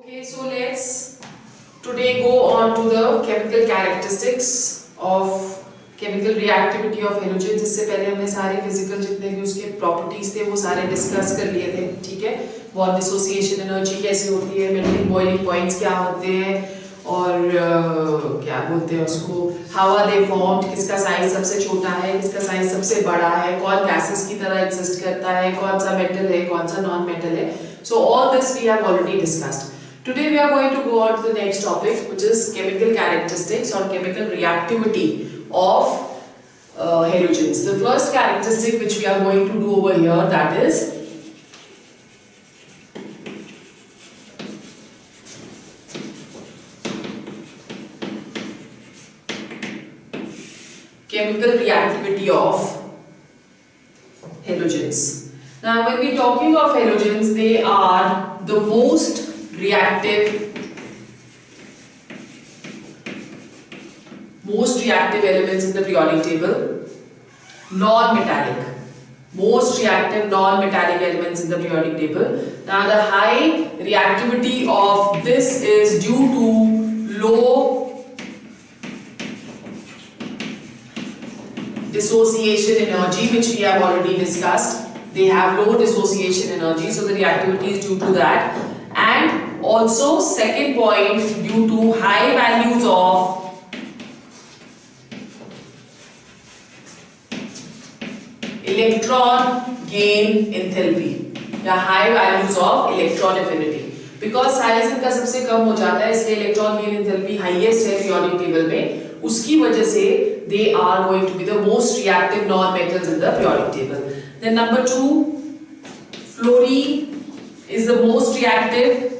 Okay, so let's today go on to the chemical characteristics of chemical reactivity of halogens. इससे पहले हमने सारे physical जितने भी उसके properties थे वो सारे discuss कर लिए थे, ठीक है? बॉन्ड डिसोसिएशन एनर्जी कैसे होती है, मेल्टिंग बॉइलिंग पॉइंट्स क्या होते हैं और क्या बोलते हैं उसको, हाउ आर दे फॉर्म्ड, किसका साइज सबसे छोटा है, किसका साइज सबसे बड़ा है, कौन गैसेस की तरह एग्जिस्ट करता है, कौन सा मेटल है, कौन सा नॉन मेटल है. So all this we have already discussed. Today we are going to go on to the next topic, which is chemical characteristics or chemical reactivity of halogens. The first characteristic which we are going to do over here, that is chemical reactivity of halogens. Now when we are talking of halogens, they are the most reactive elements in the periodic table, non-metallic, most reactive non-metallic elements in the periodic table. Now the high reactivity of this is due to low dissociation energy, which we have already discussed. They have low dissociation energy, so the reactivity is due to that. And also second point, due to high values of electron gain enthalpy या high values of electron affinity. Because size इनका सबसे कम हो जाता है, इसलिए electron gain enthalpy highest है periodic table में, उसकी वजह से they are going to be the most reactive non-metals in the periodic table. Then number 2, fluorine is the most reactive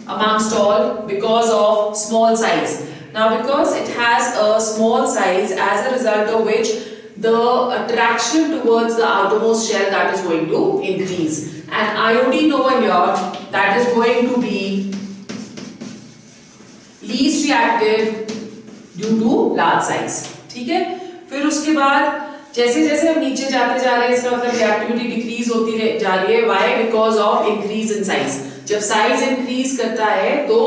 amongst all because of small size. Now because it has a small size, as a result of which the attraction towards the outermost shell that is going to increase. And iodine over here, that is going to be least reactive due to large size. ठीक है? फिर उसके बाद जैसे जैसे हम नीचे जाते जा रहे हैं, इसका मतलब रिएक्टिविटी डिक्रीज होती जा रही है. Why? Because of increase in size. जब साइज इंक्रीज करता है तो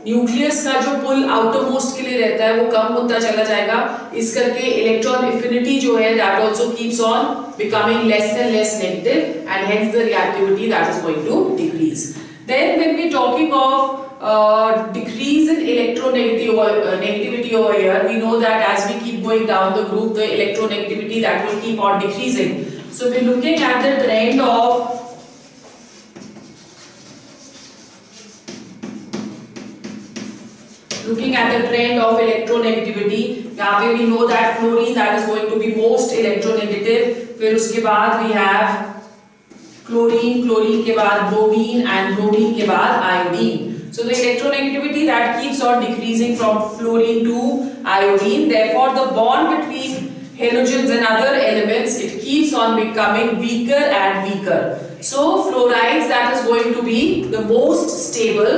न्यूक्लियस का जो पुल आउटर मोस्ट के लिए रहता है वो कम होता चला जाएगा. इस करके इलेक्ट्रॉन एफिनिटी जो है that also keeps on becoming less and less negative and hence the reactivity that is going to decrease. Then when we talking of decrease in electronegativity over here, we know that as we keep going down the group, the electronegativity that will keep on decreasing. So we're looking at the trend of electronegativity. यहाँ पे we know that fluorine that is going to be most electronegative. फिर उसके बाद we have chlorine, chlorine के बाद bromine and bromine के बाद iodine. So the electronegativity that keeps on decreasing from fluorine to iodine. Therefore, the bond between halogens and other elements, it keeps on becoming weaker and weaker. So fluorides that is going to be the most stable.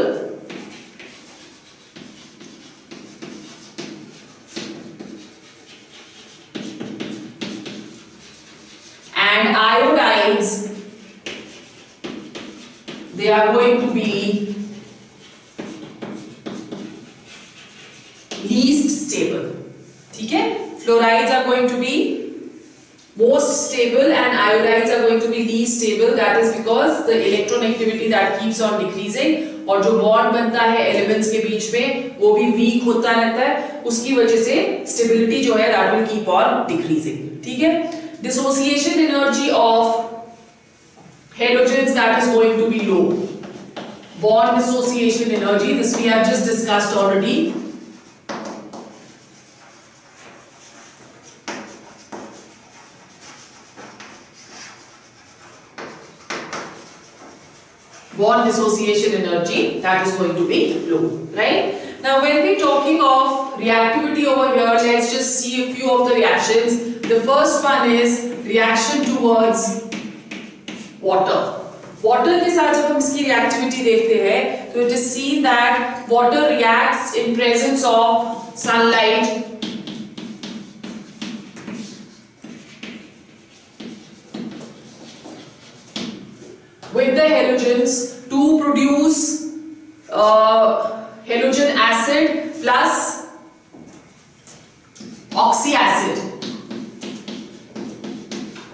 And iodides, they are going to be least stable. ठीक है? Fluorides are going to be most stable and iodides are going to be least stable. That is because the electronegativity that keeps on decreasing और जो bond बनता है elements के बीच में वो भी weak होता रहता है, उसकी वजह से stability जो है that will keep on decreasing. ठीक है? Dissociation energy of halogens that is going to be low. Bond dissociation energy, this we have just discussed already. Bond dissociation energy that is going to be low, right? Now when we talking of reactivity over here, let's just see a few of the reactions. The first one is reaction towards water. Water के साथ जब हम इसकी reactivity देखते हैं तो it is seen that water reacts in presence of sunlight the halogens to produce halogen acid plus oxy acid.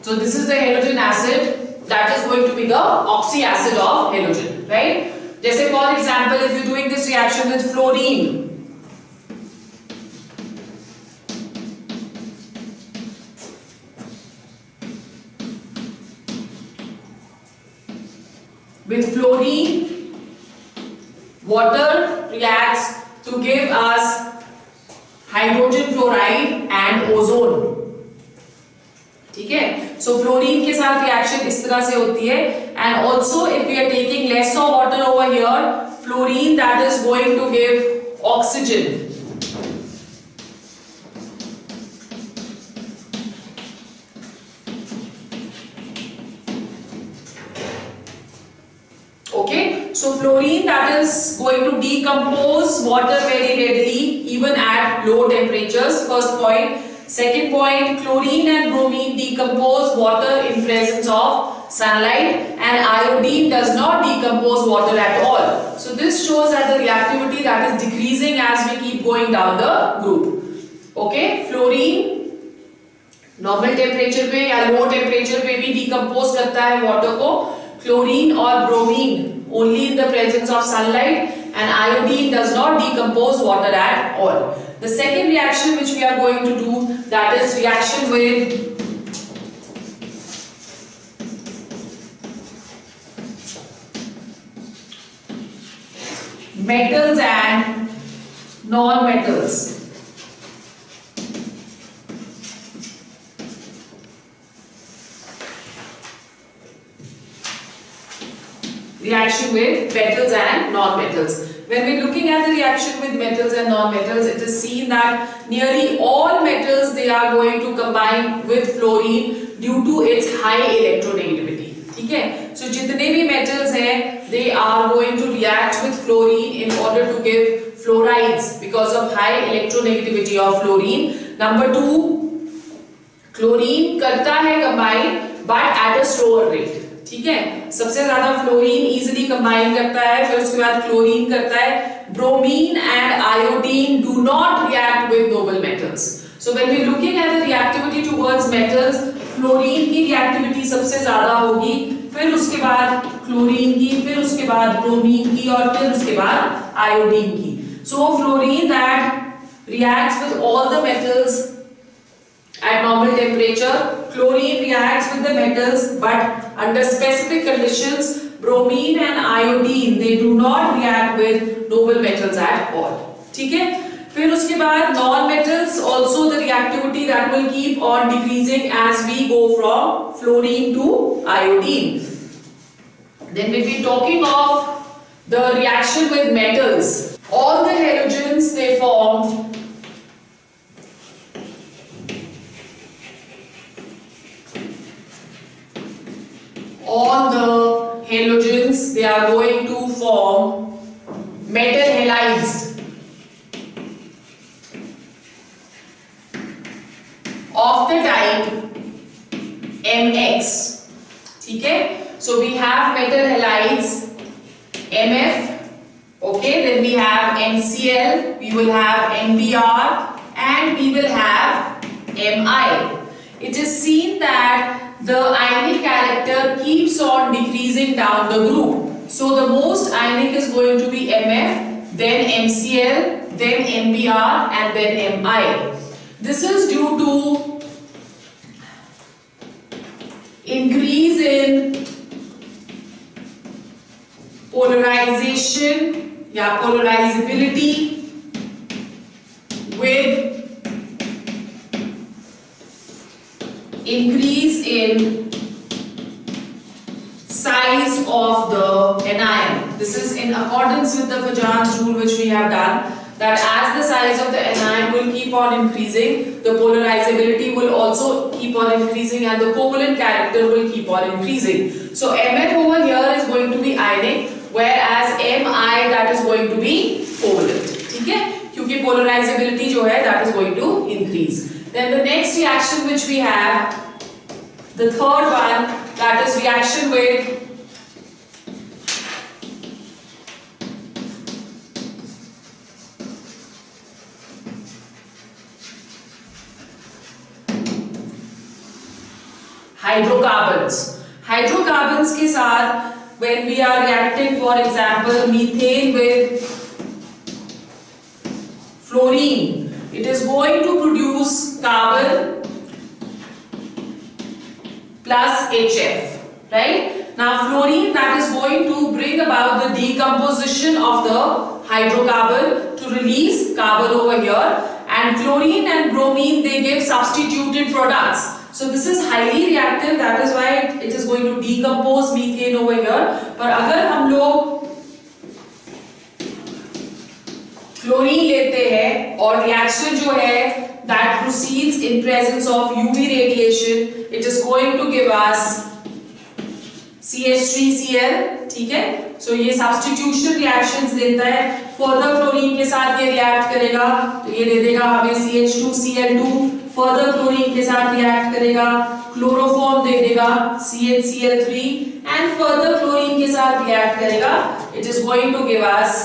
So this is the halogen acid, that is going to be the oxy acid of halogen, right? जैसे for example, if you're doing this reaction with fluorine, water reacts to give us hydrogen fluoride and ozone. ठीक है, so fluorine के साथ reaction इस तरह से होती है, and also if we are taking less of water over here, fluorine that is going to give oxygen. Okay, so fluorine that is going to decompose water very readily even at low temperatures. First point. Second point, chlorine and bromine decompose water in presence of sunlight, and iodine does not decompose water at all. So this shows that the reactivity that is decreasing as we keep going down the group. Okay, fluorine normal temperature पे या low temperature पे भी decompose करता है water को. Chlorine or bromine only in the presence of sunlight, and iodine does not decompose water at all. The second reaction which we are going to do, that is reaction with metals and non-metals. Reaction with metals and non-metals. When we're looking at the reaction with metals and non-metals, it is seen that nearly all metals, they are going to combine with fluorine due to its high electronegativity. ठीक है? So जितने भी metals हैं, they are going to react with fluorine in order to give fluorides because of high electronegativity of fluorine. Number 2, chlorine करता है combine but at a slower rate. ठीक है, सबसे ज्यादा फ्लोरीन इजीली कंबाइन करता है, फिर उसके बाद क्लोरीन करता है. Bromine and iodine do not react with noble metals. So when we looking at the reactivity towards metals, fluorine की रिएक्टिविटी सबसे ज्यादा होगी, फिर उसके बाद क्लोरीन की, फिर उसके बाद ब्रोमीन की, और फिर उसके बाद आयोडीन की. So fluorine that reacts with all the metals at normal temperature, chlorine reacts with the metals, but under specific conditions, bromine and iodine, they do not react with noble metals at all. ठीक है? फिर उसके बाद non-metals, also the reactivity that will keep on decreasing as we go from fluorine to iodine. Then we'll be talking of the reaction with metals. All the halogens, they form all the halogens, they are going to form metal halides of the type MX. ठीक है? So we have metal halides MF. Okay, then we have MCl, we will have MBr, and we will have Mi. It is seen that the ionic character keeps on decreasing down the group. So the most ionic is going to be MF, then MCl, then MBr, and then Mi. This is due to increase in polarization या polarizability with increase in size of the anion. This is in accordance with the Fajans rule which we have done, that as the size of the anion will keep on increasing, the polarizability will also keep on increasing and the covalent character will keep on increasing. So MF over here is going to be ionic, whereas Mi that is going to be covalent. ठीक है? क्योंकि polarizability जो है that is going to increase. Then the next reaction which we have, the third one, that is reaction with hydrocarbons. Hydrocarbons के साथ when we are reacting, for example, methane with fluorine, it is going to produce carbon plus HF, right? Now fluorine, that is going to bring about the decomposition of the hydrocarbon to release carbon over here, and chlorine and bromine, they give substituted products. So this is highly reactive, that is why it is going to decompose methane over here. पर अगर हम लोग chlorine लेते हैं और reaction जो है that proceeds in presence of UV radiation, it is going to give us CH3Cl, ठीक है? So ये substitution reactions देता है. Further क्लोरीन के साथ ये रिएक्ट करेगा तो ये दे देगा हमें CH2Cl2. फर्दर क्लोरीन के साथ रिएक्ट करेगा, क्लोरोफॉर्म दे देगा CnCl3, एंड फर्दर क्लोरीन के साथ रिएक्ट करेगा, it is going to give us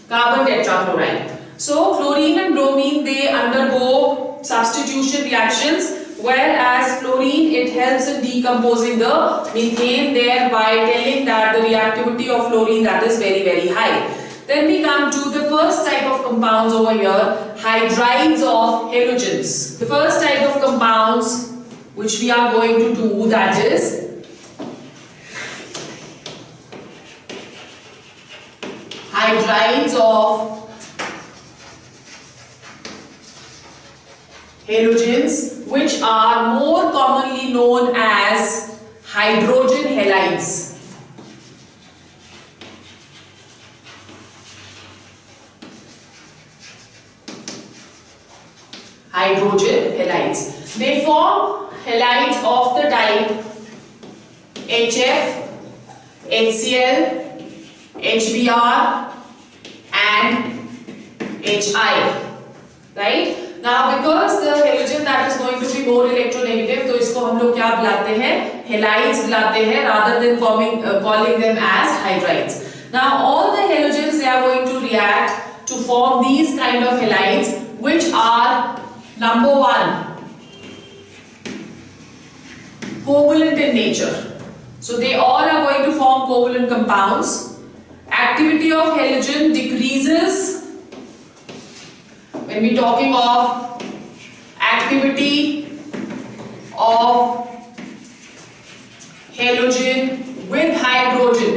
carbon tetrachloride. So chlorine and bromine they undergo substitution reactions, whereas fluorine it helps in decomposing the methane, thereby telling that the reactivity of fluorine that is very very high. Then we come to the first type of compounds over here, hydrides of halogens. The first type of compounds which we are going to do, that is hydrides of halogens, which are more commonly known as hydrogen halides. Hydrogen halides. They form halides of the type HF, HCl, HBr and HI. Right? Now because the halogen that is going to be more electronegative, तो इसको हम लोग क्या बुलाते हैं? Halides बुलाते हैं, rather than calling them as hydrides. Now all the halogens, they are going to react to form these kind of halides, which are number one, covalent in nature. So they all are going to form covalent compounds. Activity of halogen decreases when we talking of activity of halogen with hydrogen.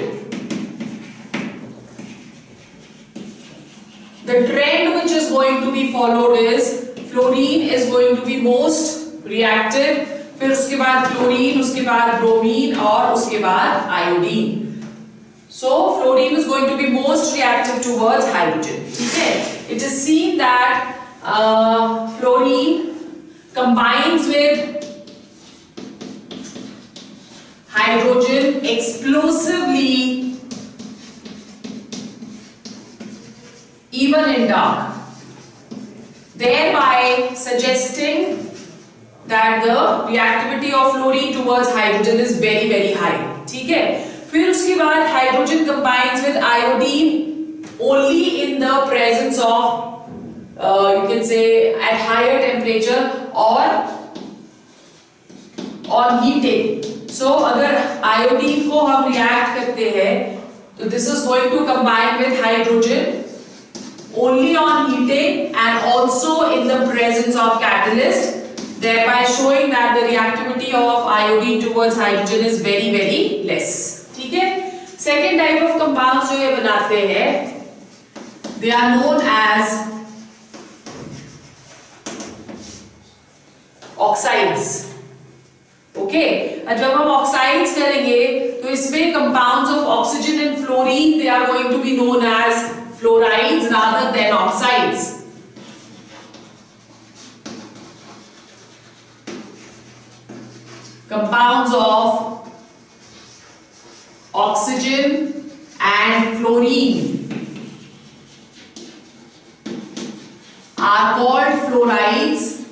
The trend which is going to be followed is fluorine is going to be most reactive, फिर उसके बाद chlorine, उसके बाद bromine और उसके बाद iodine. So fluorine is going to be most reactive towards hydrogen. ठीक है? It is seen that fluorine combines with hydrogen explosively, even in dark, thereby suggesting that the reactivity of fluorine towards hydrogen is very very high. ठीक है? फिर उसके बाद hydrogen combines with iodine only in the presence of you can say at higher temperature or on heating. So अगर iodine को हम react करते हैं तो this is going to combine with hydrogen only on heating and also in the presence of catalyst, thereby showing that the reactivity of iodine towards hydrogen is very very less. ठीक है? Second type of compounds जो ये बनाते हैं, they are known as oxides. Okay? जब हम oxides करेंगे तो इसमें compounds of oxygen and fluorine, they are going to be known as fluorides rather than oxides. Compounds of oxygen and fluorine are called fluorides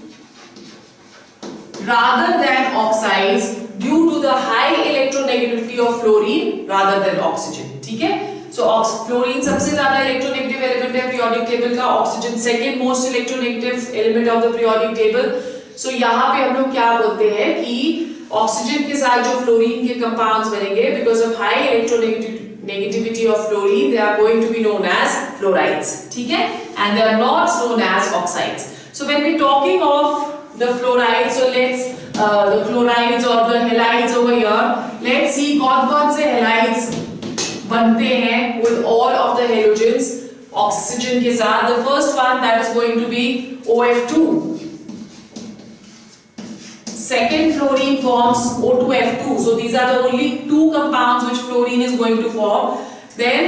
rather than oxides due to the high electronegativity of fluorine rather than oxygen. ठीक है? So fluorine सबसे ज़्यादा electronegative element है periodic table का, oxygen second most electronegative element of the periodic table. So यहाँ पे हम लोग क्या बोलते हैं कि ऑक्सीजन के साथ जो फ्लोरीन के कंपाउंड्स बनेंगे, because of high electronegativity of fluorine, they are going to be known as fluorides, ठीक है, and they are not known as oxides. So when we talking of the fluorides, so let's the chlorides or the halides over here, let's see कौन से halides बनते हैं with all of the halogens oxygen के साथ. The first one that is going to be OF2. Second, fluorine forms O2F2. So these are the only two compounds which fluorine is going to form. Then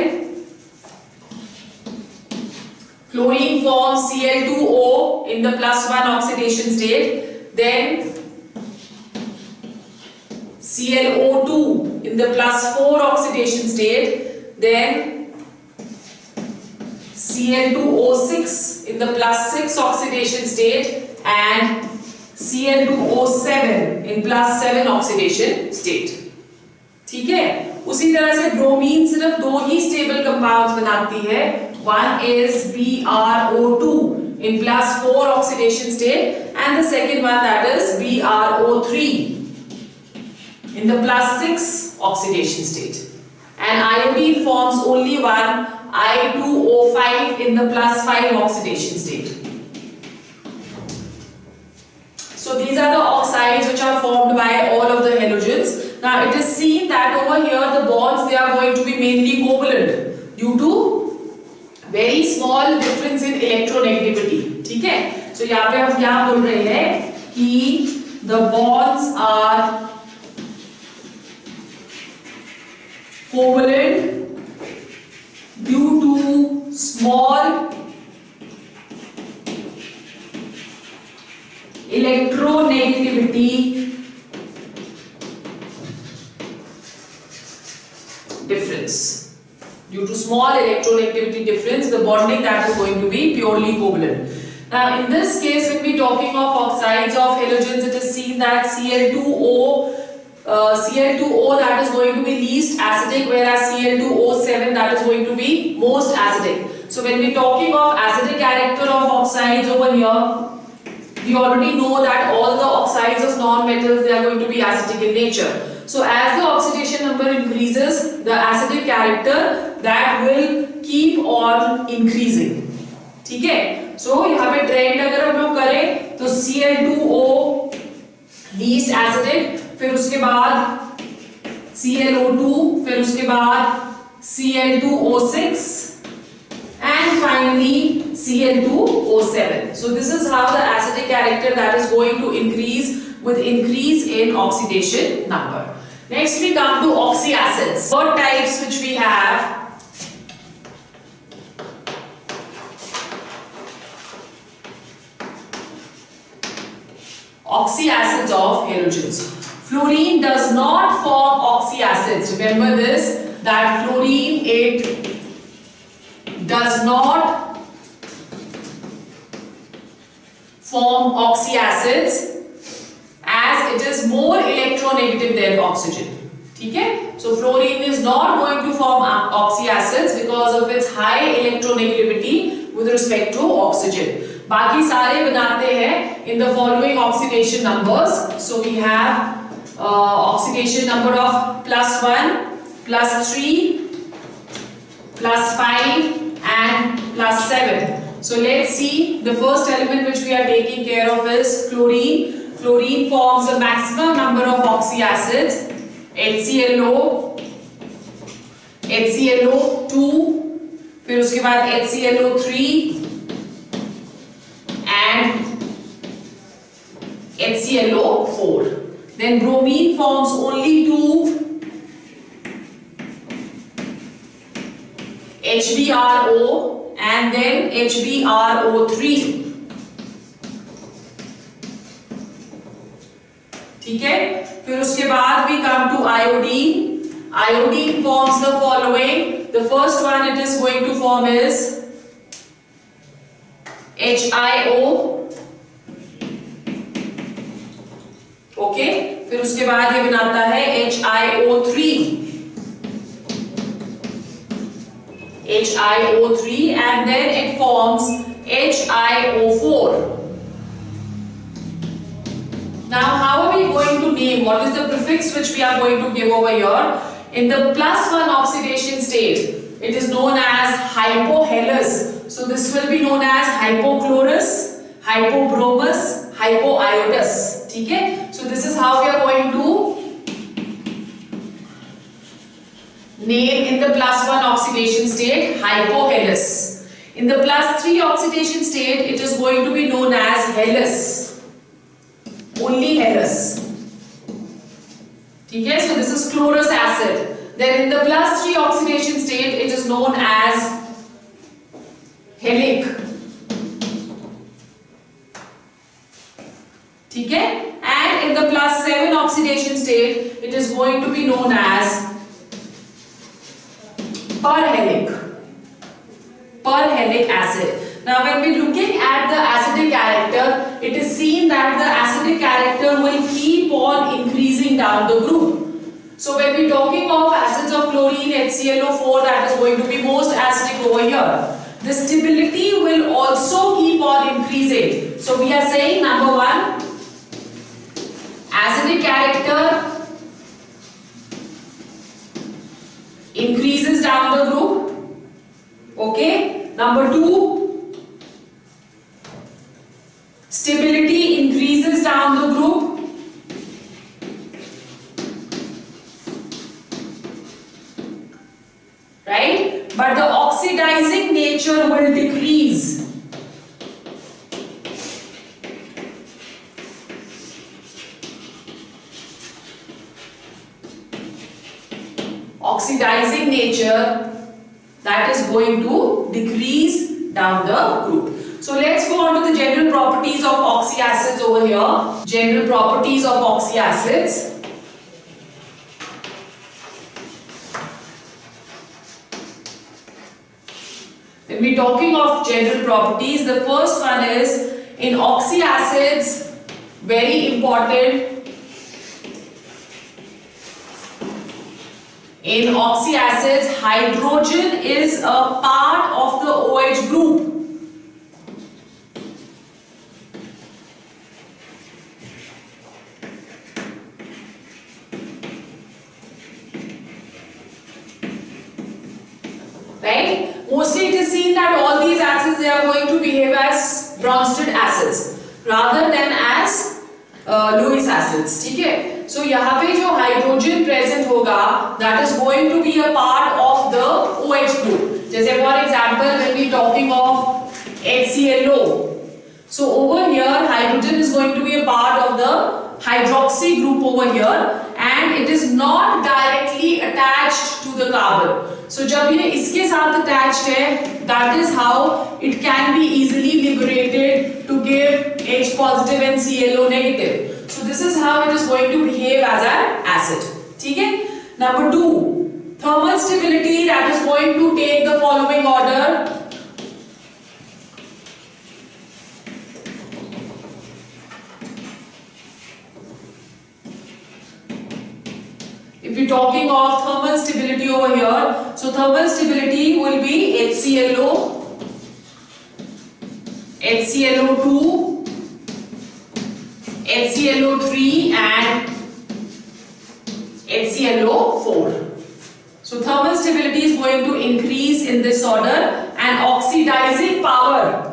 fluorine forms Cl2O in the +1 oxidation state. Then ClO2 in the +4 oxidation state. Then Cl2O6 in the +6 oxidation state. And Cl2O7 in +7 oxidation state. ठीक है. उसी तरह से bromine सिर्फ दो ही stable compounds बनाती है. One is BrO2 in +4 oxidation state, and the second one that is BrO3 in the +6 oxidation state. And iodine forms only one, I2O5 in the +5 oxidation state. So these are the oxides which are formed by all of the halogens. Now it is seen that over here the bonds, they are going to be mainly covalent due to very small difference in electronegativity. ठीक है. So यहाँ पे हम क्या बोल रहे हैं कि the bonds are covalent due to small electronegativity difference. Due to small electronegativity difference, the bonding that is going to be purely covalent. Now in this case, when we talking of oxides of halogens, it is seen that Cl2O that is going to be least acidic, whereas Cl2O7 that is going to be most acidic. So when we talking of acidic character of oxides over here, we already know that all the oxides of non-metals, they are going to be acidic in nature. So as the oxidation number increases, the acidic character that will keep on increasing. ठीक है. So यहाँ पे trend अगर हम लोग करें तो Cl2O least acidic, फिर उसके बाद ClO2, फिर उसके बाद Cl2O6 and finally Cl2O7. So this is how the acidic character that is going to increase with increase in oxidation number. Next we come to oxyacids. Third types which we have. Oxyacids of halogens. Fluorine does not form oxyacids. Remember this, that fluorine, it does not form oxyacids as it is more electronegative than oxygen. ठीक है. So fluorine is not going to form oxyacids because of its high electronegativity with respect to oxygen. बाकी सारे बनाते हैं in the following oxidation numbers. So we have oxidation number of +1, +3, +5 and +7. So let's see, the first element which we are taking care of is chlorine. Chlorine forms the maximum number of oxyacids, HClO, HClO2, फिर उसके बाद HClO3 and HClO4. Then bromine forms only two, HBRO and then HBRO3. ठीक है. फिर उसके बाद we come to iodine. Iodine forms the following. The first one it is going to form is HiO. Okay. फिर उसके बाद ये बनाता है HiO3. HiO3 and then it forms HiO4. Now how are we going to name? What is the prefix which we are going to give over here? In the +1 oxidation state, it is known as hypohelous. So this will be known as hypochlorous, hypobromous, hypoiodus. Okay? So this is how we are going to name in the +1 oxidation state, hypohelous. In the +3 oxidation state, it is going to be known as helous. Only helous. Okay, so this is chlorous acid. Then in the +3 oxidation state, it is known as helic. Okay, and in the +7 oxidation state, it is going to be known as perhelic. Perhelic acid. Now when we are looking at the acidic character, it is seen that the acidic character will keep on increasing down the group. So when we are talking of acids of chlorine, HClO4, that is going to be most acidic over here. The stability will also keep on increasing. So we are saying number 1, acidic character increases down the group. Okay. Number 2, stability increases down the group. Right? But the oxidizing nature will decrease. Oxidizing nature, that is going to decrease down the group. So let's go on to the general properties of oxyacids over here. General properties of oxyacids. When we're talking of general properties, the first one is in oxyacids, very important. In oxyacids, hydrogen is a part of the OH group. Right? Mostly it is seen that all these acids, they are going to behave as Bronsted acids rather than as Lewis acids. ठीक है? So यहाँ पे जो hydrogen present होगा, that is going to be a part of the OH group. जैसे for example, when we talking of HClO, so over here hydrogen is going to be a part of the hydroxy group over here, and it is not directly attached to the carbon. So जब ये इसके साथ attached है, that is how it can be easily liberated to give H positive and ClO negative. So this is how it is going to behave as an acid. ठीक है? Number 2, thermal stability, that is going to take the following order. If we're talking of thermal stability over here, so thermal stability will be HClO, HClO2, HClO3 and HClO4. So thermal stability is going to increase in this order, and oxidizing power,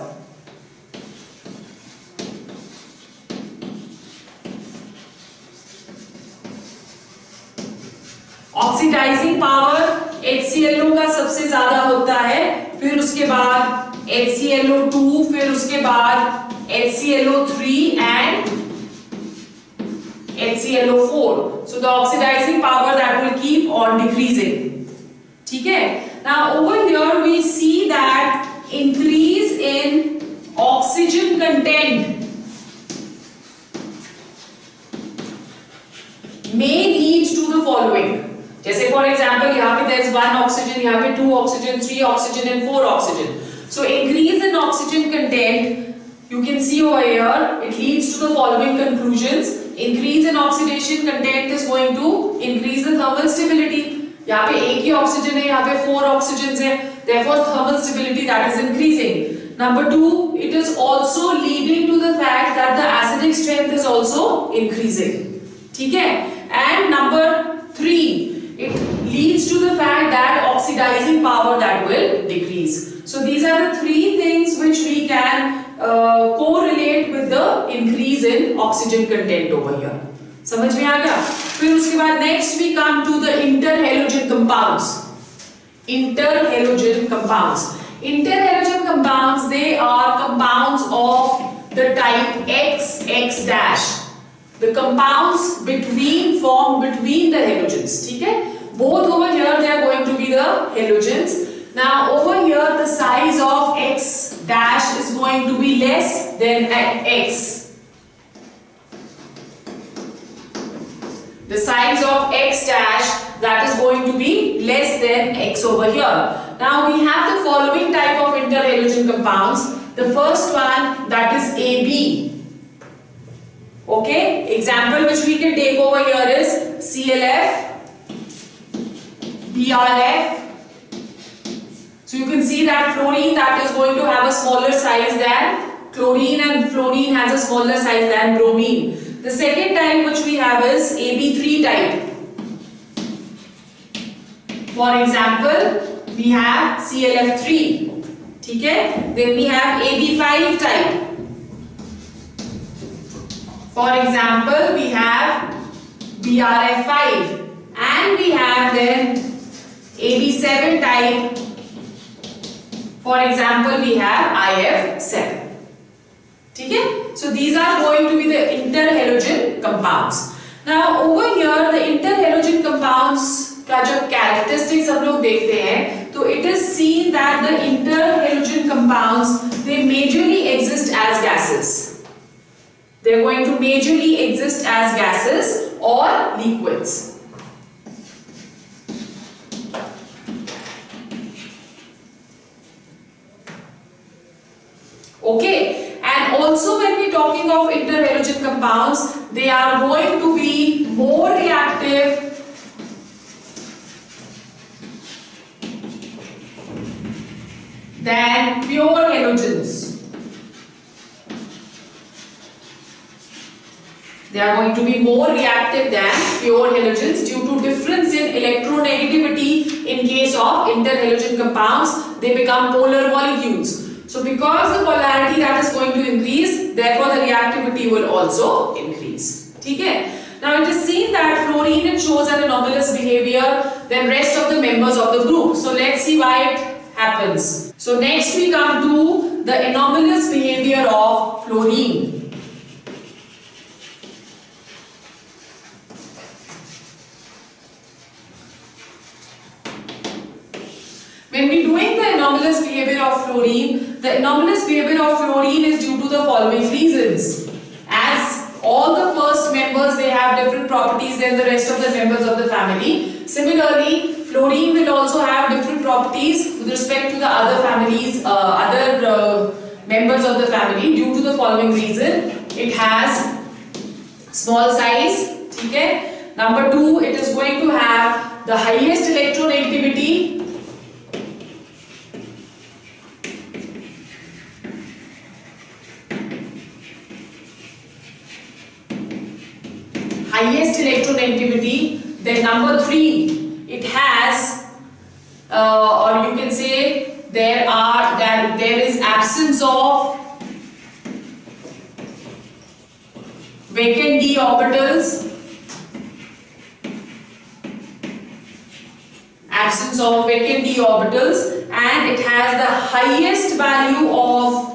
oxidising power HClO का सबसे ज्यादा होता है, फिर उसके बाद HClO2, फिर उसके बाद HClO3 and HClO4. So the oxidizing power that will keep on decreasing. ठीक है? Now over here we see that increase in oxygen content may lead to the following. जैसे for example यहाँ पे there is 1 oxygen, यहाँ पे 2 oxygen, 3 oxygen and 4 oxygen. So increase in oxygen content, you can see over here, it leads to the following conclusions. Increase in oxidation content is going to increase the thermal stability. यहाँ पे एक ही oxygen है, यहाँ पे 4 oxygens है, therefore thermal stability that is increasing. Number 2, it is also leading to the fact that the acidic strength is also increasing. Okay? And number 3, it leads to the fact that oxidizing power that will decrease. So these are the 3 things which we can correlate with the increase in oxygen content over here. समझ में आ गया? फिर उसके बाद next we come to the interhalogen compounds. Interhalogen compounds. Interhalogen compounds, they are compounds of the type X, X dash. The compounds formed between the halogens. ठीक है? Both over here they are going to be the halogens. Now over here the size of X dash is going to be less than X. The size of X dash that is going to be less than X over here. Now we have the following type of interhalogen compounds. The first one, that is AB. Okay, example which we can take over here is CLF, BRF. So you can see that fluorine that is going to have a smaller size than chlorine, and fluorine has a smaller size than bromine. The second type which we have is AB3 type. For example, we have CLF3. Okay? Then we have AB5 type. For example, we have BRF5. And we have then AB7 type. For example, we have IF7. Okay? So these are going to be the interhalogen compounds. Now over here the interhalogen compounds का जो characteristics हम लोग देखते हैं, तो it is seen that the interhalogen compounds, they majorly exist as gases. They are going to majorly exist as gases or liquids. Okay. And also when we are talking of interhalogen compounds, they are going to be more reactive than pure halogens. They are going to be more reactive than pure halogens due to difference in electronegativity. In case of interhalogen compounds, they become polar molecules. So because the polarity that is going to increase, therefore the reactivity will also increase. Okay? Now it is seen that fluorine, it shows an anomalous behavior than rest of the members of the group. So let's see why it happens. So next we come to the anomalous behavior of fluorine. When we are doing the anomalous behavior of fluorine, the anomalous behavior of fluorine is due to the following reasons. As all the first members, they have different properties than the rest of the members of the family. Similarly, fluorine will also have different properties with respect to the other families, members of the family due to the following reason. It has small size. Okay? Number 2, it is going to have the highest electronegativity. Highest electronegativity. Then number 3, it has, or you can say there is absence of vacant d orbitals. Absence of vacant d orbitals, and it has the highest value of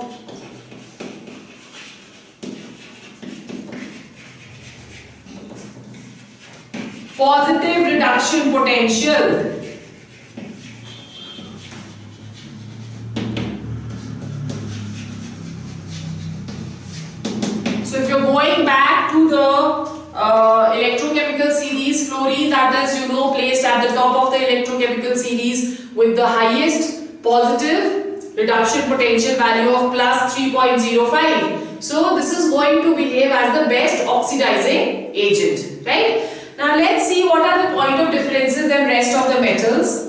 positive reduction potential. So if you're going back to the electrochemical series, fluorine, that is, placed at the top of the electrochemical series with the highest positive reduction potential value of plus 3.05. So this is going to behave as the best oxidizing agent, right? Now let's see what are the point of differences than rest of the metals,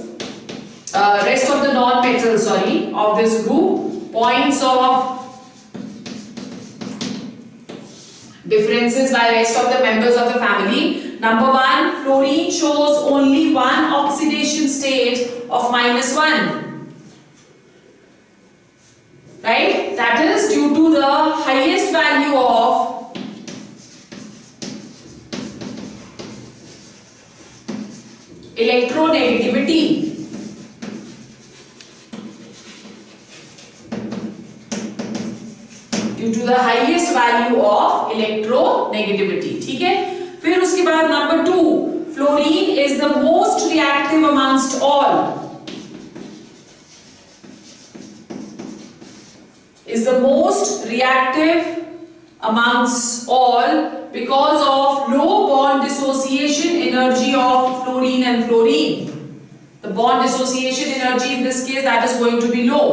rest of the non-metals, of this group. points of differences by rest of the members of the family. Number one, fluorine shows only one oxidation state of -1. Right? That is due to the highest value of electronegativity. Due to the highest value of electronegativity. ठीक है? फिर उसके बाद number 2, fluorine is the most reactive amongst all. Is the most reactive amongst all because of low bond dissociation energy of fluorine and fluorine. The bond dissociation energy in this case, that is going to be low.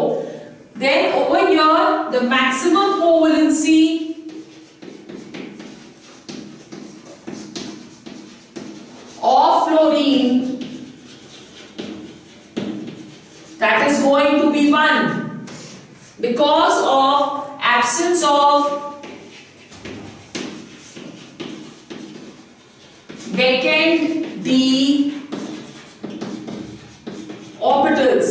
Then over here, the maximum covalency of fluorine, that is going to be 1. Because of absence of vacant d orbitals.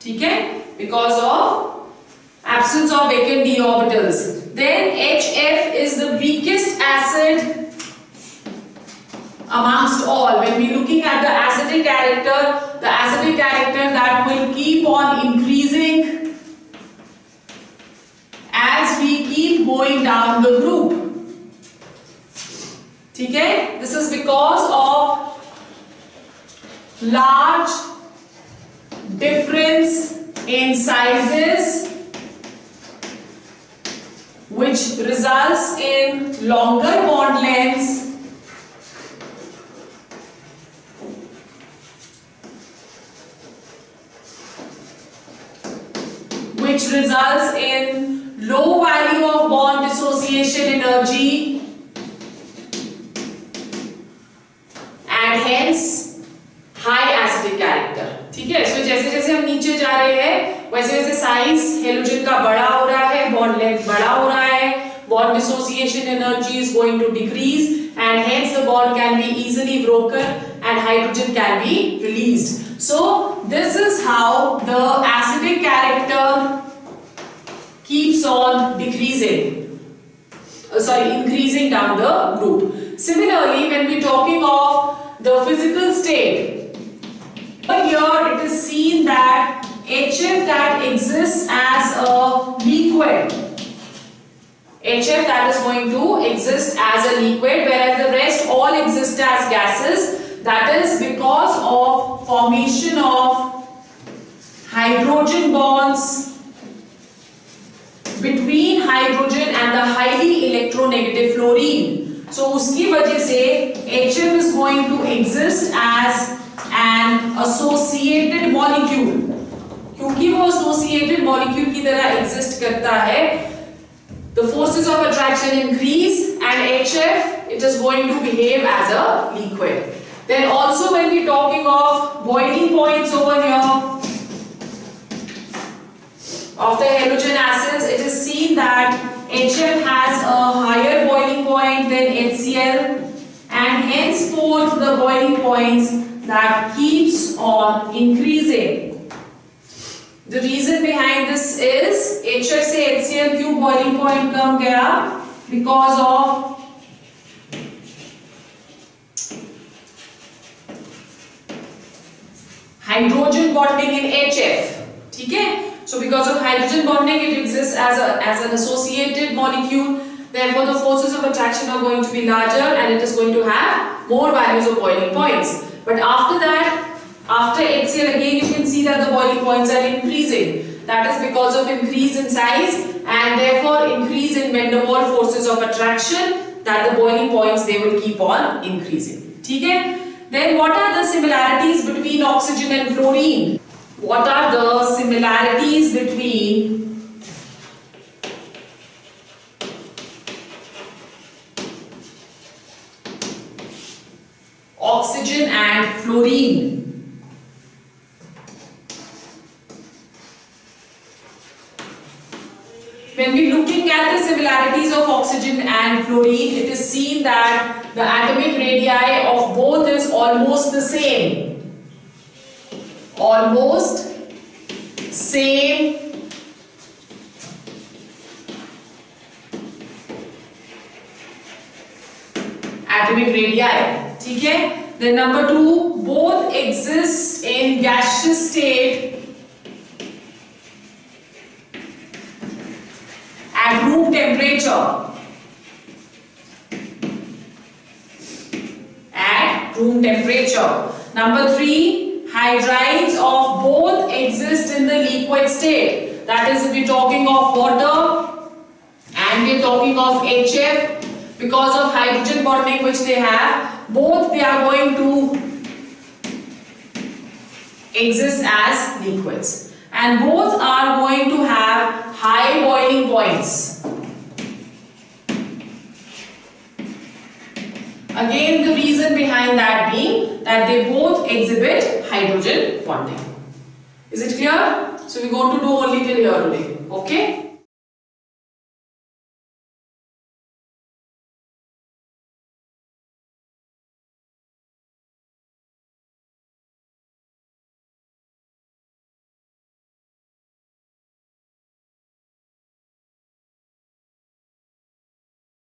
ठीक है? Because of absence of vacant d orbitals. Then HF is the weakest acid amongst all. When we looking at the acidic character that will keep on increasing as we keep going down the group. ठीक है? This is because of large difference in sizes, which results in longer bond lengths which results in low value of bond dissociation energy and hence high acidic character. ठीक है? इसमें जैसे जैसे हम नीचे जा रहे हैं वैसे वैसे साइज हेलोजन का बड़ा हो रहा है, बॉन्ड लेंथ बड़ा हो रहा है, bond dissociation energy is going to decrease and hence the bond can be easily broken and hydrogen can be released. So this is how the acidic character keeps on decreasing, increasing down the group. Similarly, when we are talking of the physical state, here it is seen that HF that exists as a liquid, HF that is going to exist as a liquid, whereas the rest all exist as gases. That is because of formation of hydrogen bonds between hydrogen and the highly electronegative fluorine. So उसकी वजह से HF is going to exist as an associated molecule. क्योंकि वो associated molecule की तरह exist करता है, the forces of attraction increase and HF, it is going to behave as a liquid. Then also when we talking of boiling points over here of the halogen acids, it is seen that HF has a higher boiling point than HCl and henceforth the boiling points that keeps on increasing. The reason behind this is HF से HCl क्यों boiling point कम गया? Because of hydrogen bonding in HF. ठीक है? So because of hydrogen bonding, it exists as an associated molecule. Therefore, the forces of attraction are going to be larger and it is going to have more values of boiling points. But after that, after HCl again, you can see that the boiling points are increasing. That is because of increase in size and therefore increase in van der Waals forces of attraction, that the boiling points, they will keep on increasing. ठीक है? Then what are the similarities between oxygen and fluorine? What are the similarities between oxygen and fluorine? when we looking at the similarities of oxygen and fluorine, it is seen that the atomic radii of both is almost the same. Almost same. Atomic radii. ठीक है? Then number 2, both exist in gaseous state at room temperature. At room temperature. Number 3, hydrides of both exist in the liquid state. That is, we're talking of water and we're talking of HF. Because of hydrogen bonding which they have, both they are going to exist as liquids. And both are going to have high boiling points. Again, the reason behind that being that they both exhibit hydrogen bonding. Is it clear? So we're going to do only till here today. Okay?